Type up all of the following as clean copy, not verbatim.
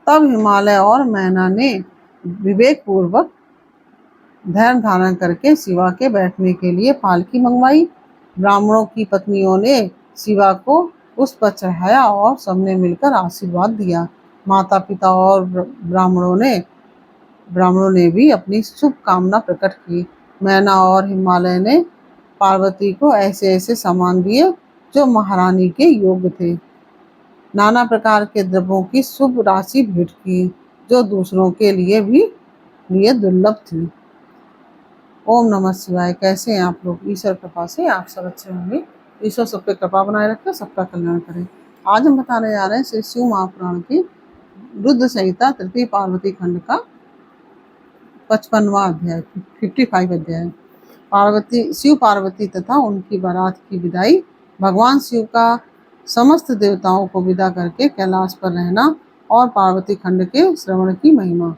तब हिमालय और मैना ने विवेक पूर्वक धैर्य धारण करके शिवा के बैठने के लिए पालकी मंगवाई। ब्राह्मणों की पत्नियों ने शिवा को उस पर चढ़ाया और सबने मिलकर आशीर्वाद दिया। माता पिता और ब्राह्मणों ने भी अपनी शुभकामना प्रकट की। मैना और हिमालय ने पार्वती को ऐसे ऐसे सामान दिए जो महारानी के योग्य थे। नाना प्रकार के द्रव्यों की शुभ राशि भेंट की जो दूसरों के लिए दुर्लभ थी। ओम नमः शिवाय। कैसे हैं आप लोग? ईश्वर कृपा से आप सब अच्छे होंगे। ईश्वर सब पे कृपा बनाए रखे, सबका कल्याण करे। आज हम बताने जा रहे हैं श्री शिव महापुराण की रुद्र संहिता तृतीय पार्वती खंड का 55वां अध्याय, 55 अध्याय। शिव पार्वती तथा उनकी बारात की विदाई। भगवान शिव का समस्त देवताओं को विदा करके कैलाश पर रहना और पार्वती खंड के श्रवण की महिमा।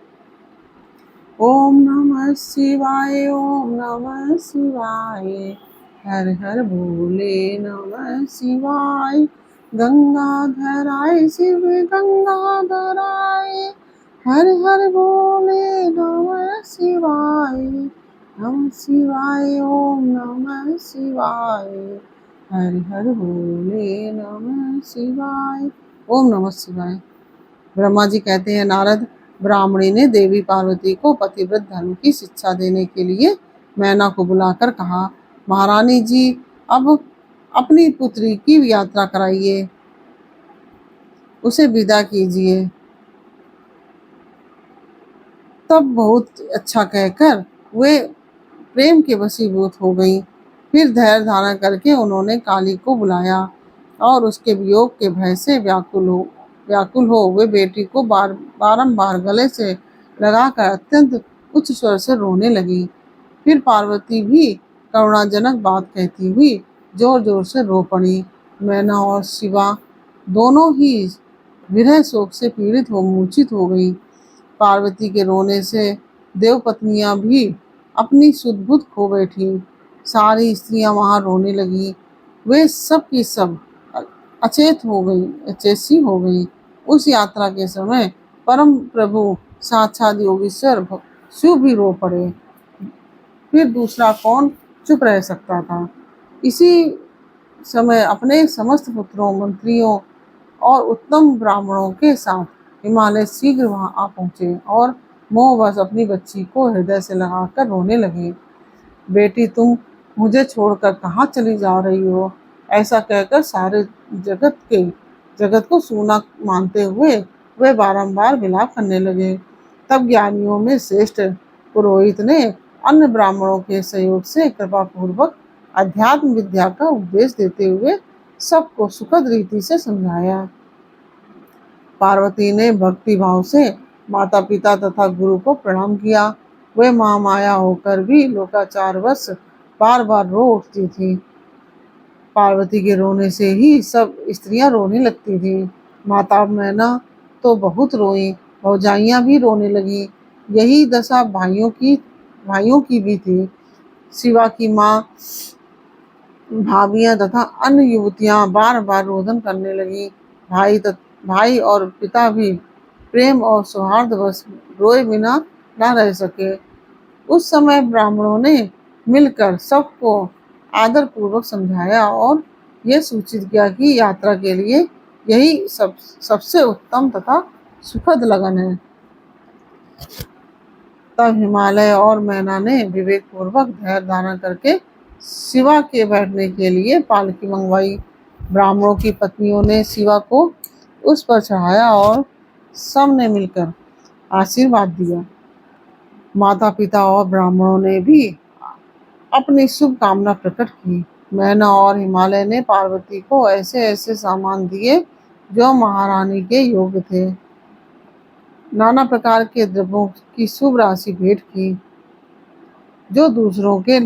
ओम नमः शिवाय, ओम नमः शिवाय, हर हर भोले नमः शिवाय। गंगाधराय शिव गंगाधराय, हर हर भोले नमः शिवाय। नमः शिवाय, ओम नमः शिवाय, हर हर भोले नमः शिवाय। ओम नमः शिवाय। ब्रह्मा जी कहते हैं, नारद, ब्राह्मणी ने देवी पार्वती को पतिव्रत धर्म की शिक्षा देने के लिए मैना को बुलाकर कहा, महारानी जी, अब अपनी पुत्री की यात्रा कराइए, उसे विदा कीजिए। तब बहुत अच्छा कहकर वे प्रेम के वशीभूत हो गई। फिर धैर्य धारण करके उन्होंने काली को बुलाया और उसके वियोग के भय से व्याकुल हो वे बेटी को बारंबार गले से लगाकर अत्यंत उच्च स्वर से रोने लगी। फिर पार्वती भी करुणाजनक बात कहती हुई जोर जोर से रो पड़ी। मैना और शिवा दोनों ही विरह शोक से पीड़ित हो मूर्छित हो गई। पार्वती के रोने से देवपत्नियां भी अपनी सुध-बुध खो बैठी। सारी स्त्रियां वहां रोने लगी। वे सब की सब अचेतसी हो गई। उस यात्रा के समय परम प्रभु साक्षात योगीश्वर शिव भी रो पड़े। फिर दूसरा कौन चुप रह सकता था। इसी समय अपने समस्त पुत्रों, मंत्रियों और उत्तम ब्राह्मणों के साथ हिमालय शीघ्र वहां आ पहुंचे और मोहवश अपनी बच्ची को हृदय से लगाकर रोने लगे। बेटी, तुम मुझे छोड़कर कहाँ चली जा रही हो? ऐसा कहकर सारे जगत को सूना मानते हुए वे बारंबार विलाप करने लगे। तब ज्ञानियों में श्रेष्ठ पुरोहित ने अन्य ब्राह्मणों के सहयोग से कृपा पूर्वक अध्यात्म विद्या का उपदेश देते हुए सबको सुखद रीति से समझाया। पार्वती ने भक्ति भाव से माता पिता तथा गुरु को प्रणाम किया। वे महामाया होकर भी लोकाचारवश बार बार रो उठती थी। पार्वती के रोने से ही सब स्त्रियां रोने लगती थी। माता मैना तो बहुत रोई, भौजाइयां भी रोने लगी। यही दशा भाइयों की भी थी। शिवा की माँ, भाभियां तथा अन्य युवतियां बार बार रोदन करने लगी। भाई और पिता भी प्रेम और सौहार्दवश रोए बिना न रह सके। उस समय ब्राह्मणों ने मिलकर सबको आदर पूर्वक समझाया और यह सूचित किया कि यात्रा के लिए यही सबसे उत्तम तथा सुखद लगन है। तब हिमालय और मैना ने विवेक पूर्वक धैर्य धारण करके शिवा के बैठने के लिए पालकी मंगवाई। ब्राह्मणों की पत्नियों ने शिवा को उस पर चढ़ाया और सबने मिलकर आशीर्वाद दिया। माता पिता और ब्राह्मणों ने भी अपनी शुभकामना प्रकट की। मैना और हिमालय ने पार्वती को ऐसे ऐसे सामान दिए जो महारानी के योग्य थे। नाना प्रकार के द्रव्यों की शुभ राशि भेंट की जो दूसरों के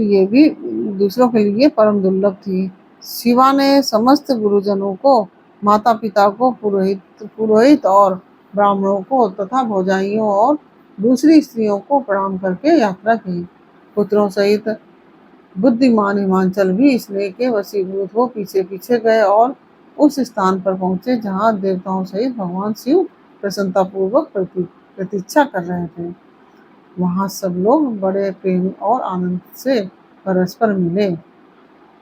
लिए परम दुर्लभ थी। शिवा ने समस्त गुरुजनों को, माता पिता को, पुरोहित और ब्राह्मणों को तथा भौजाइयों और दूसरी स्त्रियों को प्रणाम करके यात्रा की। पुत्रों सहित बुद्धिमान हिमांचल भी स्नेह के वशीभूत हो पीछे पीछे गए और उस स्थान पर पहुंचे जहां देवताओं सहित भगवान शिव प्रसन्नतापूर्वक प्रतीक्षा कर रहे थे। वहां सब लोग बड़े प्रेम और आनंद से परस्पर मिले।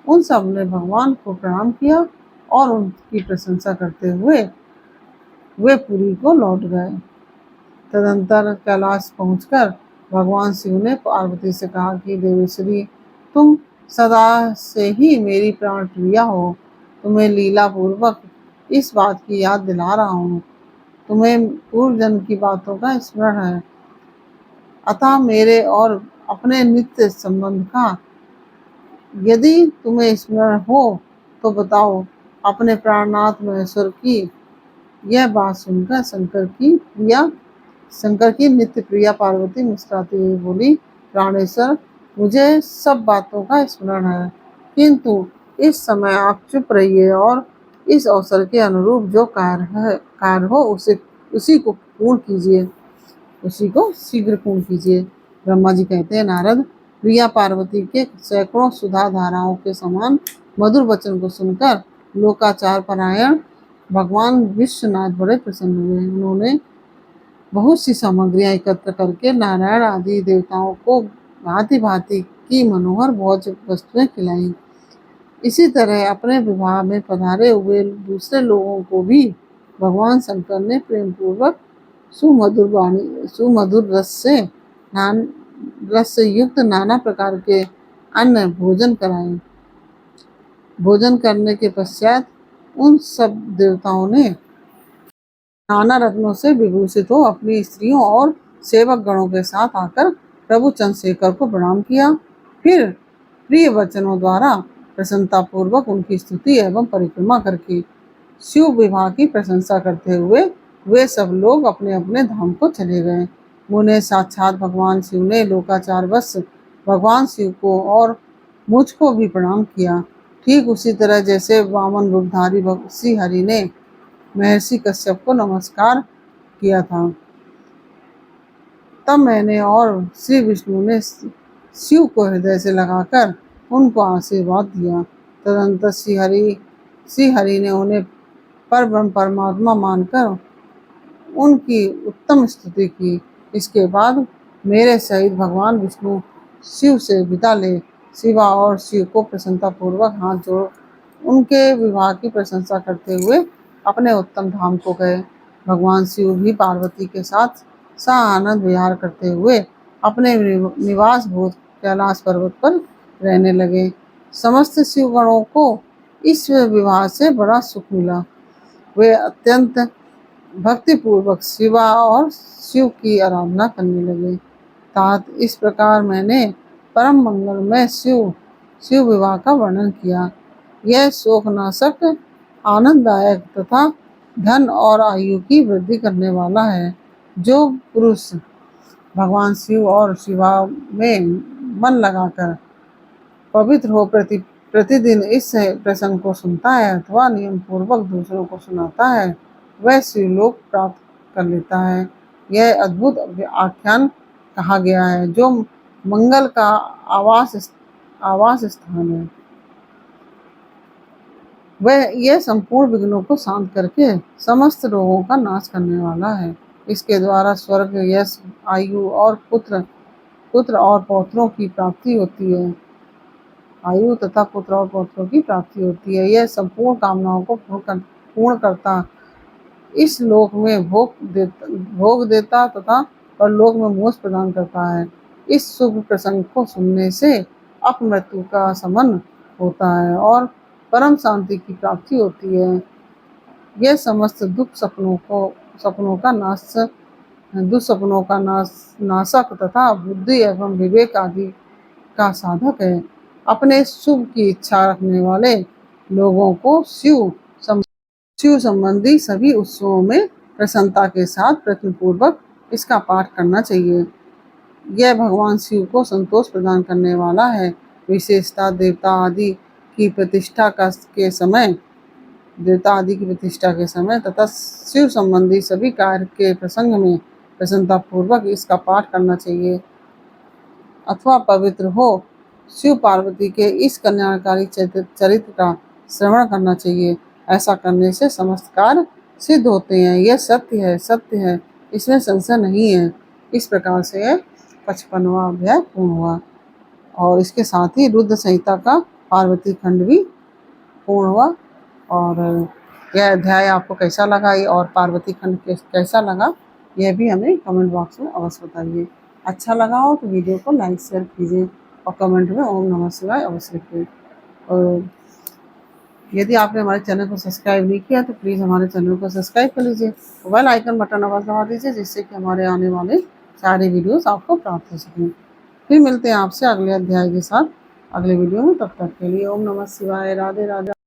उन सब ने भगवान को प्रणाम किया और उनकी प्रशंसा करते हुए वे पुरी को लौट गए। तदंतर कैलाश पहुंचकर भगवान शिव ने पार्वती से कहा कि देवेश्वरी, तुम सदा से ही मेरी प्राण प्रिया हो। तुम्हें लीला पूर्वक इस बात की याद दिला रहा हूँ। तुम्हें पूर्व जन्म की बातों का स्मरण है, अतः मेरे और अपने नित्य संबंध का यदि तुम्हें स्मरण हो तो बताओ। अपने प्राणनाथ महेश्वर की यह बात सुनकर शंकर की नित्य प्रिया पार्वती मुस्कुराती हुई बोली, प्राणेश्वर, मुझे सब बातों का स्मरण है, किंतु इस समय आप चुप रहिए और इस अवसर के अनुरूप जो कार्य हो उसी को पूर्ण कीजिए, उसी को शीघ्र पूर्ण कीजिए। ब्रह्मा जी कहते हैं, नारद, प्रिया पार्वती के सैकड़ों सुधा धाराओं के समान मधुर वचन को सुनकर लोकाचार परायण भगवान विश्वनाथ बड़े प्रसन्न हुए। उन्होंने बहुत सी सामग्रियां एकत्र करके नारायण आदि देवताओं को भांति भांति की मनोहर भोज्य वस्तुएं खिलाई। इसी तरह अपने विवाह में पधारे हुए दूसरे लोगों को भी भगवान शंकर ने प्रेम पूर्वक सुमधुर रस से युक्त नाना प्रकार के अन्न भोजन कराए। भोजन करने के पश्चात उन सब देवताओं ने नाना रत्नों से विभूषित हो अपनी स्त्रियों और सेवक गणों के साथ आकर प्रभु चंद्रशेखर को प्रणाम किया। फिर प्रिय वचनों द्वारा प्रसन्नता पूर्वक उनकी स्तुति एवं परिक्रमा करके शिव विवाह की प्रशंसा करते हुए वे सब लोग अपने अपने धाम को चले गए। उन्हें साक्षात भगवान शिव ने लोकाचार वश भगवान शिव को और मुझको भी प्रणाम किया। ठीक उसी तरह जैसे वामन रूपधारी श्री हरि ने महर्षि कश्यप को नमस्कार किया था, तब मैंने और श्री विष्णु ने शिव को हृदय से लगाकर उनको आशीर्वाद दिया। तदंतर श्री हरि ने उन्हें परब्रह्म परमात्मा मानकर उनकी उत्तम स्तुति की। इसके बाद मेरे सहित भगवान विष्णु शिव से विदा ले शिवा और शिव को प्रसन्नता पूर्वक हाथ जोड़ उनके विवाह की प्रशंसा करते हुए अपने उत्तम धाम को गए। भगवान शिव भी पार्वती के साथ आनंद विहार करते हुए अपने निवास भूत कैलाश पर्वत पर रहने लगे। समस्त शिव गणों को इस विवाह से बड़ा सुख मिला। वे अत्यंत भक्ति पूर्वक शिवा और शिव की आराधना करने लगे। तात इस प्रकार मैंने परम मंगलमय शिव विवाह का वर्णन किया। यह शोकनाशक, आनंददायक तथा धन और आयु की वृद्धि करने वाला है। जो पुरुष भगवान शिव और शिवा में मन लगाकर पवित्र हो प्रतिदिन इस प्रसंग को सुनता है अथवा नियम पूर्वक दूसरों को सुनाता है, वह शिवलोक प्राप्त कर लेता है। यह अद्भुत आख्यान कहा गया है, जो मंगल का आवास स्थान है। वह यह संपूर्ण विघ्नों को शांत करके समस्त रोगों का नाश करने वाला है। इसके द्वारा स्वर्ग, यश, आयु और पुत्र और पौत्रों की प्राप्ति होती है। आयु तथा पुत्र और पौत्रों की प्राप्ति होती है। यह संपूर्ण कामनाओं को पूर्ण करता, इस लोक में भोग देता तथा परलोक में मोक्ष प्रदान करता है। इस शुभ प्रसंग को सुनने से अपमृत्यु का शमन होता है और परम शांति की प्राप्ति होती है। यह समस्त दुष्सपनों का नाशक तथा बुद्धि एवं विवेक आदि का साधक है। अपने शुभ की इच्छा रखने वाले लोगों को शिव संबंधी सभी उत्सवों में प्रसन्नता के साथ प्रयत्नपूर्वक इसका पाठ करना चाहिए। यह भगवान शिव को संतोष प्रदान करने वाला है। विशेषता देवता आदि की प्रतिष्ठा के समय तथा शिव संबंधी सभी कार्य के प्रसंग में प्रसन्नता पूर्वक इसका पाठ करना चाहिए अथवा पवित्र हो शिव पार्वती के इस कल्याणकारी चरित्र का श्रवण करना चाहिए। ऐसा करने से समस्त कार्य सिद्ध होते हैं। यह सत्य है, इसमें संशय नहीं है। इस प्रकार से 55वां अध्याय पूर्ण हुआ और इसके साथ ही रुद्र संहिता का पार्वती खंड भी पूर्ण हुआ। और यह अध्याय आपको कैसा लगा ये और पार्वती खंड कैसा लगा, यह भी हमें कमेंट बॉक्स में अवश्य बताइए। अच्छा लगा हो तो वीडियो को लाइक शेयर कीजिए और कमेंट में ओम नमः शिवाय अवश्य लिखिए। और यदि आपने हमारे चैनल को सब्सक्राइब नहीं किया तो प्लीज़ हमारे चैनल को सब्सक्राइब कर लीजिए, बेल आइकन बटन अवश्य दबा दीजिए, जिससे कि हमारे आने वाले सारे वीडियोस आपको प्राप्त हो सकें। फिर मिलते हैं आपसे अगले अध्याय के साथ अगले वीडियो में। तब तक के लिए ओम नमः शिवाय, राधे राधे।